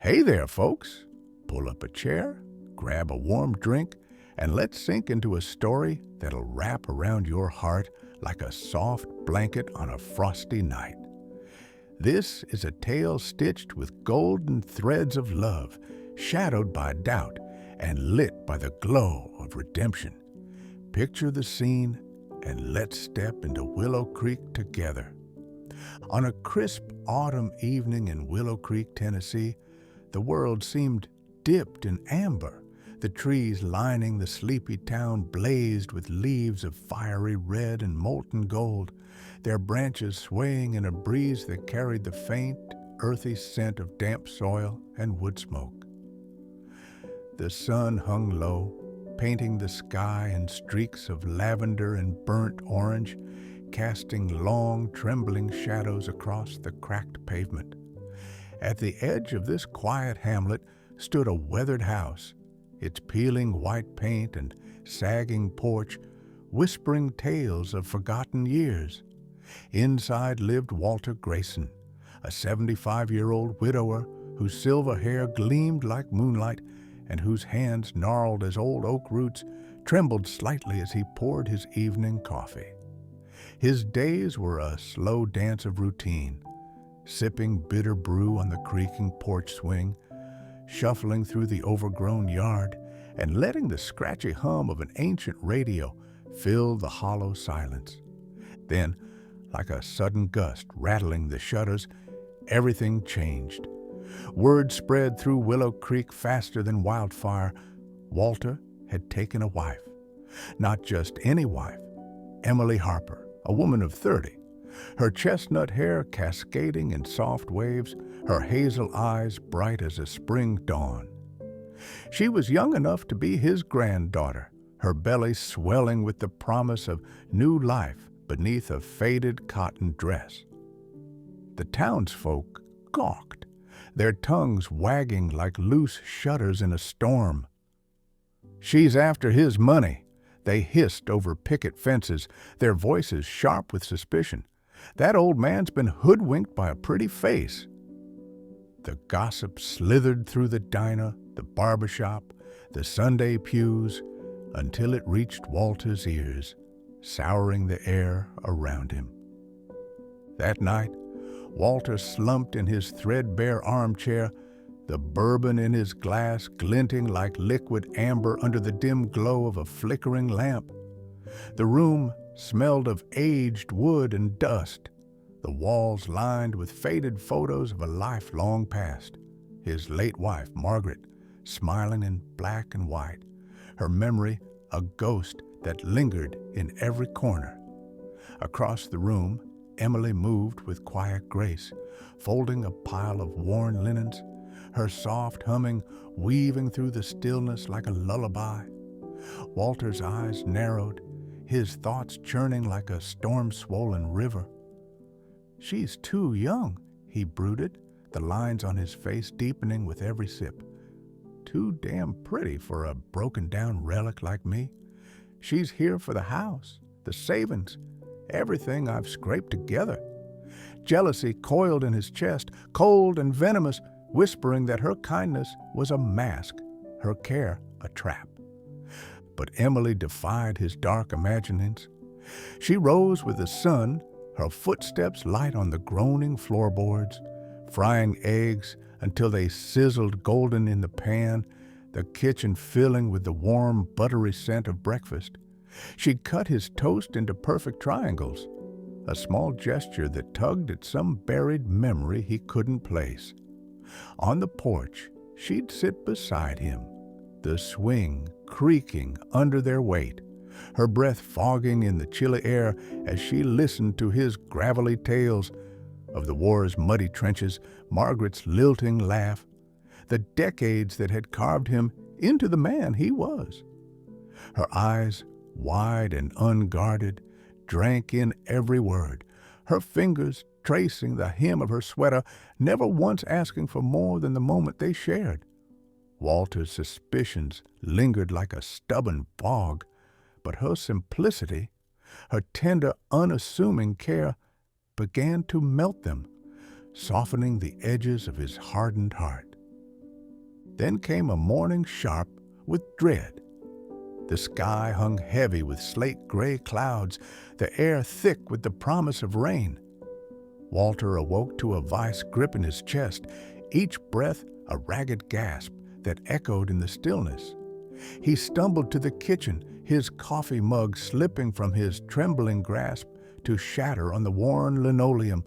Hey there, folks. Pull up a chair, grab a warm drink, and let's sink into a story that'll wrap around your heart like a soft blanket on a frosty night. This is a tale stitched with golden threads of love, shadowed by doubt, and lit by the glow of redemption. Picture the scene and let's step into Willow Creek together. On a crisp autumn evening in Willow Creek, Tennessee, the world seemed dipped in amber. The trees lining the sleepy town blazed with leaves of fiery red and molten gold, their branches swaying in a breeze that carried the faint, earthy scent of damp soil and wood smoke. The sun hung low, painting the sky in streaks of lavender and burnt orange, casting long, trembling shadows across the cracked pavement. At the edge of this quiet hamlet stood a weathered house, its peeling white paint and sagging porch whispering tales of forgotten years. Inside lived Walter Grayson, a 75-year-old widower whose silver hair gleamed like moonlight and whose hands, gnarled as old oak roots, trembled slightly as he poured his evening coffee. His days were a slow dance of routine, sipping bitter brew on the creaking porch swing, shuffling through the overgrown yard, and letting the scratchy hum of an ancient radio fill the hollow silence. Then, like a sudden gust rattling the shutters, everything changed. Word spread through Willow Creek faster than wildfire. Walter had taken a wife. Not just any wife, Emily Harper, a woman of 30. Her chestnut hair cascading in soft waves, her hazel eyes bright as a spring dawn. She was young enough to be his granddaughter, her belly swelling with the promise of new life beneath a faded cotton dress. The townsfolk gawked, their tongues wagging like loose shutters in a storm. "She's after his money," they hissed over picket fences, their voices sharp with suspicion. "That old man's been hoodwinked by a pretty face." The gossip slithered through the diner, the barber shop, the Sunday pews, until it reached Walter's ears, souring the air around him. That night, Walter slumped in his threadbare armchair, the bourbon in his glass glinting like liquid amber under the dim glow of a flickering lamp. The room smelled of aged wood and dust, the walls lined with faded photos of a life long past. His late wife, Margaret, smiling in black and white, her memory a ghost that lingered in every corner. Across the room, Emily moved with quiet grace, folding a pile of worn linens, her soft humming weaving through the stillness like a lullaby. Walter's eyes narrowed, his thoughts churning like a storm-swollen river. "She's too young," he brooded, the lines on his face deepening with every sip. "Too damn pretty for a broken-down relic like me. She's here for the house, the savings, everything I've scraped together." Jealousy coiled in his chest, cold and venomous, whispering that her kindness was a mask, her care a trap. But Emily defied his dark imaginings. She rose with the sun, her footsteps light on the groaning floorboards, frying eggs until they sizzled golden in the pan, the kitchen filling with the warm, buttery scent of breakfast. She cut his toast into perfect triangles, a small gesture that tugged at some buried memory he couldn't place. On the porch, she'd sit beside him, the swing creaking under their weight, her breath fogging in the chilly air as she listened to his gravelly tales of the war's muddy trenches, Margaret's lilting laugh, the decades that had carved him into the man he was. Her eyes, wide and unguarded, drank in every word, her fingers tracing the hem of her sweater, never once asking for more than the moment they shared. Walter's suspicions lingered like a stubborn fog, but her simplicity, her tender, unassuming care, began to melt them, softening the edges of his hardened heart. Then came a morning sharp with dread. The sky hung heavy with slate-gray clouds, the air thick with the promise of rain. Walter awoke to a vice grip in his chest, each breath a ragged gasp that echoed in the stillness. He stumbled to the kitchen, his coffee mug slipping from his trembling grasp to shatter on the worn linoleum,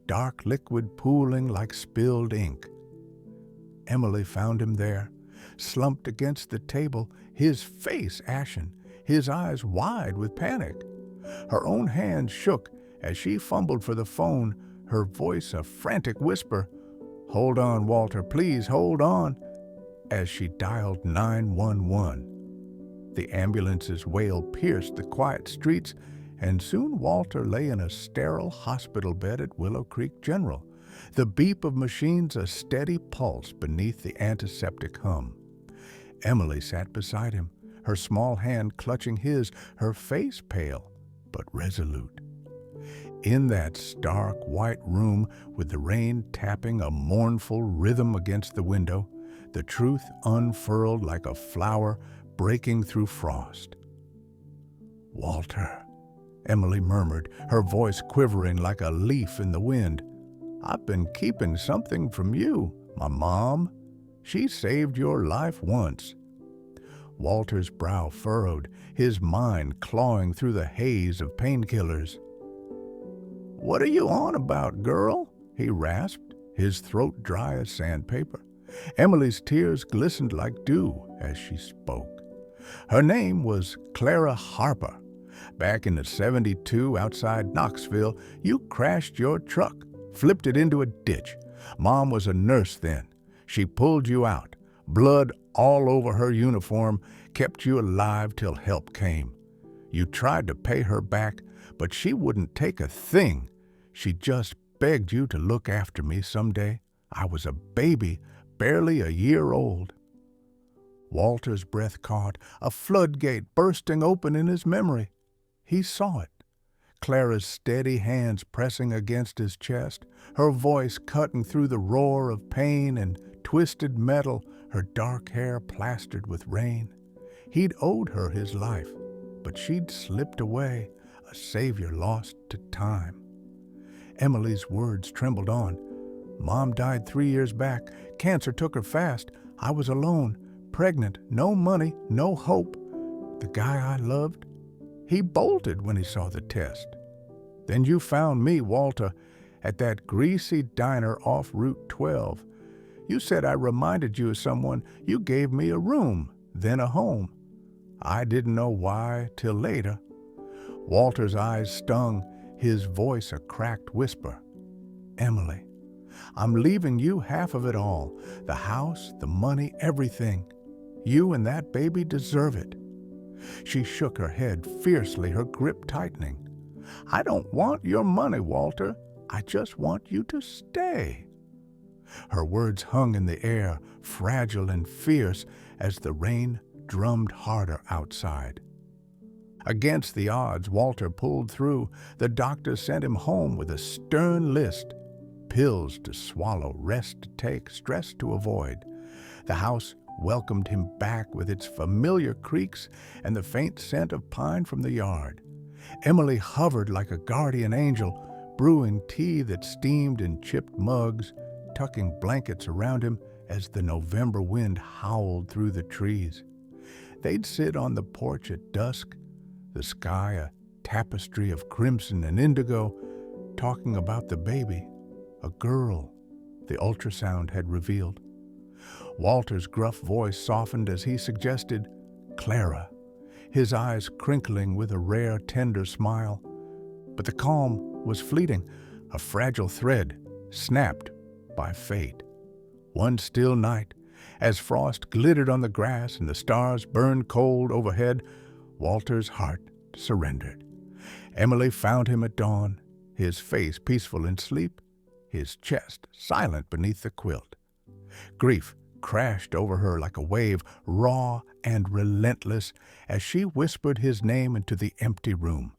dark liquid pooling like spilled ink. Emily found him there, slumped against the table, his face ashen, his eyes wide with panic. Her own hand shook as she fumbled for the phone, her voice a frantic whisper. "Hold on, Walter, please hold on," as she dialed 911. The ambulance's wail pierced the quiet streets, and soon Walter lay in a sterile hospital bed at Willow Creek General, the beep of machines a steady pulse beneath the antiseptic hum. Emily sat beside him, her small hand clutching his, her face pale but resolute. In that stark white room, with the rain tapping a mournful rhythm against the window, the truth unfurled like a flower breaking through frost. "Walter," Emily murmured, her voice quivering like a leaf in the wind. "I've been keeping something from you, my mom. She saved your life once." Walter's brow furrowed, his mind clawing through the haze of painkillers. "What are you on about, girl?" he rasped, his throat dry as sandpaper. Emily's tears glistened like dew as she spoke. Her name was Clara Harper. Back in the '72 outside Knoxville, you crashed your truck, flipped it into a ditch. Mom was a nurse then. She pulled you out. Blood all over her uniform, kept you alive till help came. You tried to pay her back, but she wouldn't take a thing. She just begged you to look after me someday. I was a baby, barely a year old. Walter's breath caught, a floodgate bursting open in his memory. He saw it. Clara's steady hands pressing against his chest, her voice cutting through the roar of pain and twisted metal, her dark hair plastered with rain. He'd owed her his life, but she'd slipped away, a savior lost to time. Emily's words trembled on. "Mom died 3 years back. Cancer took her fast. I was alone, pregnant, no money, no hope. The guy I loved, he bolted when he saw the test. Then you found me, Walter, at that greasy diner off Route 12. You said I reminded you of someone. You gave me a room, then a home. I didn't know why till later." Walter's eyes stung, his voice a cracked whisper. "Emily, I'm leaving you half of it all, the house, the money, everything. You and that baby deserve it." She shook her head fiercely, her grip tightening. "I don't want your money, Walter. I just want you to stay." Her words hung in the air, fragile and fierce, as the rain drummed harder outside. Against the odds, Walter pulled through. The doctor sent him home with a stern list. Pills to swallow, rest to take, stress to avoid. The house welcomed him back with its familiar creaks and the faint scent of pine from the yard. Emily hovered like a guardian angel, brewing tea that steamed in chipped mugs, tucking blankets around him as the November wind howled through the trees. They'd sit on the porch at dusk, the sky a tapestry of crimson and indigo, talking about the baby, a girl the ultrasound had revealed. Walter's gruff voice softened as he suggested, "Clara," his eyes crinkling with a rare, tender smile. But the calm was fleeting, a fragile thread snapped by fate. One still night, as frost glittered on the grass and the stars burned cold overhead, Walter's heart surrendered. Emily found him at dawn, his face peaceful in sleep, his chest silent beneath the quilt. Grief crashed over her like a wave, raw and relentless, as she whispered his name into the empty room.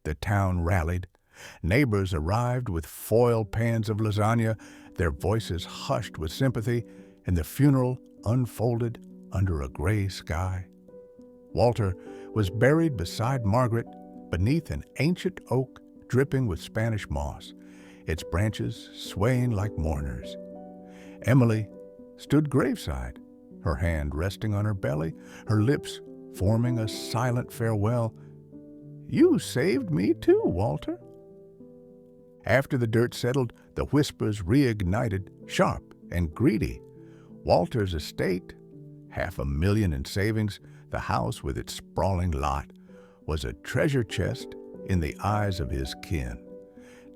The town rallied. Neighbors arrived with foil pans of lasagna, their voices hushed with sympathy, and the funeral unfolded under a gray sky. Walter was buried beside Margaret beneath an ancient oak dripping with Spanish moss, its branches swaying like mourners. Emily stood graveside, her hand resting on her belly, her lips forming a silent farewell. "You saved me too, Walter." After the dirt settled, the whispers reignited, sharp and greedy. Walter's estate, $500,000 in savings, the house with its sprawling lot, was a treasure chest in the eyes of his kin.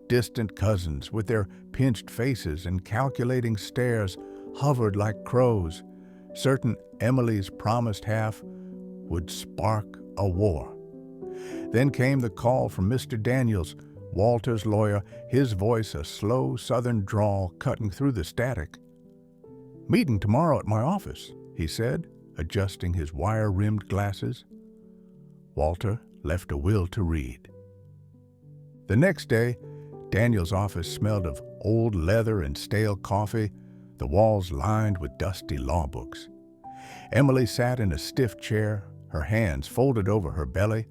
Distant cousins, with their pinched faces and calculating stares, hovered like crows, certain Emily's promised half would spark a war. Then came the call from Mr. Daniels, Walter's lawyer, his voice a slow southern drawl cutting through the static. "Meeting tomorrow at my office," he said, adjusting his wire-rimmed glasses. Walter left a will to read. The next day, Daniel's office smelled of old leather and stale coffee, the walls lined with dusty law books. Emily sat in a stiff chair, her hands folded over her belly,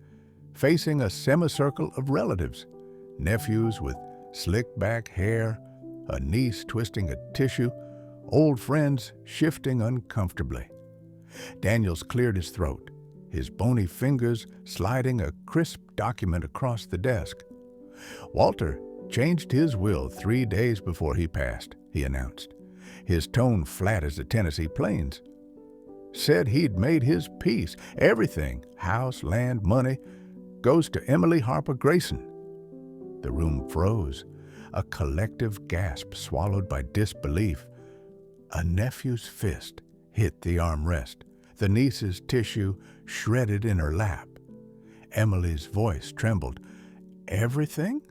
facing a semicircle of relatives, nephews with slick-back hair, a niece twisting a tissue, old friends shifting uncomfortably. Daniels cleared his throat, his bony fingers sliding a crisp document across the desk. "Walter changed his will 3 days before he passed," he announced, his tone flat as the Tennessee plains. "Said he'd made his peace. Everything, house, land, money, goes to Emily Harper Grayson." The room froze, a collective gasp swallowed by disbelief. A nephew's fist hit the armrest, the niece's tissue shredded in her lap. Emily's voice trembled. "Everything?"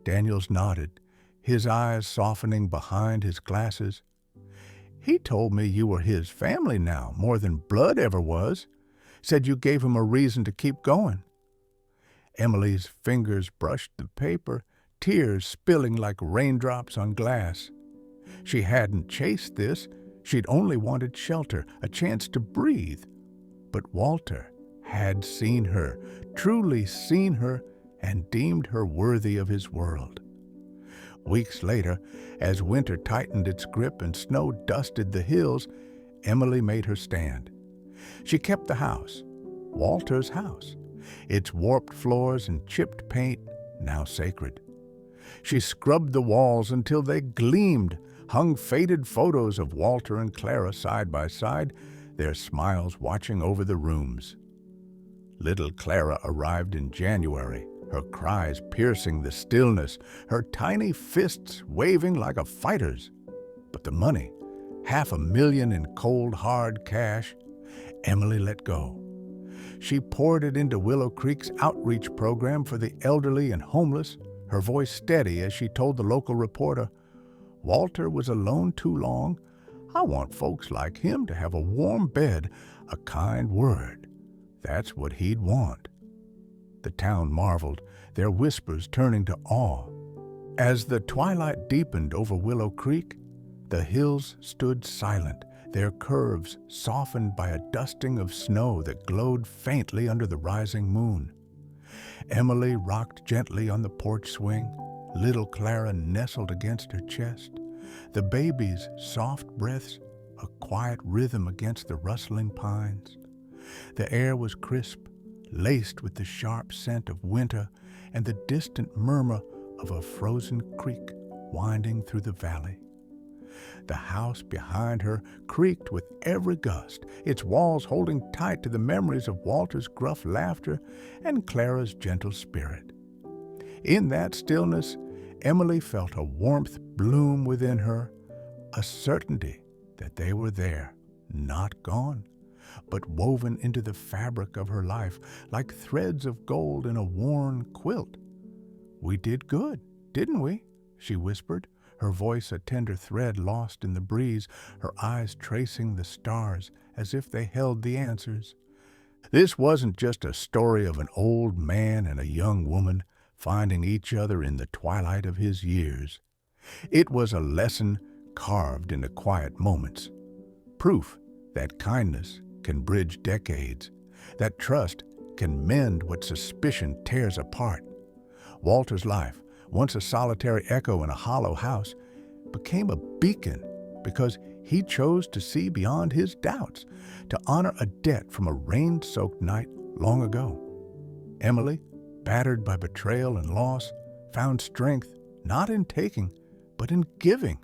Daniels nodded, his eyes softening behind his glasses. "He told me you were his family now, more than blood ever was. Said you gave him a reason to keep going." Emily's fingers brushed the paper, tears spilling like raindrops on glass. She hadn't chased this. She'd only wanted shelter, a chance to breathe. But Walter had seen her, truly seen her, and deemed her worthy of his world. Weeks later, as winter tightened its grip and snow dusted the hills, Emily made her stand. She kept the house, Walter's house, its warped floors and chipped paint now sacred. She scrubbed the walls until they gleamed, hung faded photos of Walter and Clara side by side, their smiles watching over the rooms. Little Clara arrived in January, her cries piercing the stillness, her tiny fists waving like a fighter's. But the money, $500,000 in cold, hard cash, Emily let go. She poured it into Willow Creek's outreach program for the elderly and homeless, her voice steady as she told the local reporter, "Walter was alone too long. I want folks like him to have a warm bed, a kind word. That's what he'd want." The town marveled, their whispers turning to awe. As the twilight deepened over Willow Creek, the hills stood silent, their curves softened by a dusting of snow that glowed faintly under the rising moon. Emily rocked gently on the porch swing, little Clara nestled against her chest, the baby's soft breaths a quiet rhythm against the rustling pines. The air was crisp, laced with the sharp scent of winter and the distant murmur of a frozen creek winding through the valley. The house behind her creaked with every gust, its walls holding tight to the memories of Walter's gruff laughter and Clara's gentle spirit. In that stillness, Emily felt a warmth bloom within her, a certainty that they were there, not gone, but woven into the fabric of her life like threads of gold in a worn quilt. "We did good, didn't we?" she whispered, her voice a tender thread lost in the breeze, her eyes tracing the stars as if they held the answers. This wasn't just a story of an old man and a young woman finding each other in the twilight of his years. It was a lesson carved into quiet moments, Proof that kindness can bridge decades, that trust can mend what suspicion tears apart. Walter's life, once a solitary echo in a hollow house, became a beacon because he chose to see beyond his doubts, to honor a debt from a rain-soaked night long ago. Emily, battered by betrayal and loss, found strength not in taking, but in giving,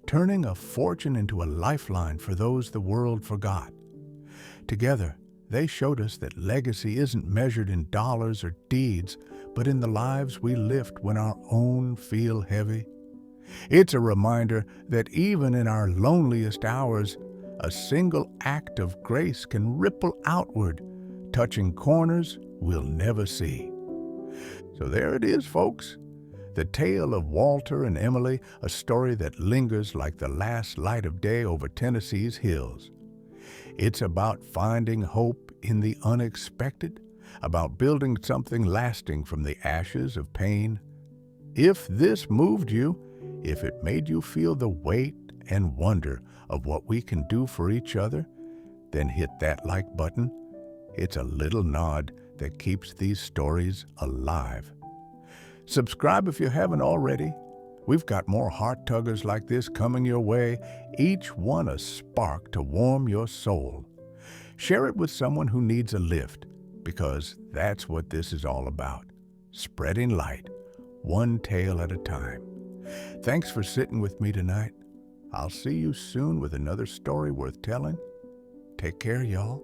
turning a fortune into a lifeline for those the world forgot. Together, they showed us that legacy isn't measured in dollars or deeds, but in the lives we lift when our own feel heavy. It's a reminder that even in our loneliest hours, a single act of grace can ripple outward, touching corners we'll never see. So there it is, folks. The tale of Walter and Emily, a story that lingers like the last light of day over Tennessee's hills. It's about finding hope in the unexpected, about building something lasting from the ashes of pain. If this moved you, if it made you feel the weight and wonder of what we can do for each other, then hit that like button. It's a little nod that keeps these stories alive. Subscribe if you haven't already. We've got more heart tuggers like this coming your way, each one a spark to warm your soul. Share it with someone who needs a lift, because that's what this is all about, spreading light, one tale at a time. Thanks for sitting with me tonight. I'll see you soon with another story worth telling. Take care, y'all.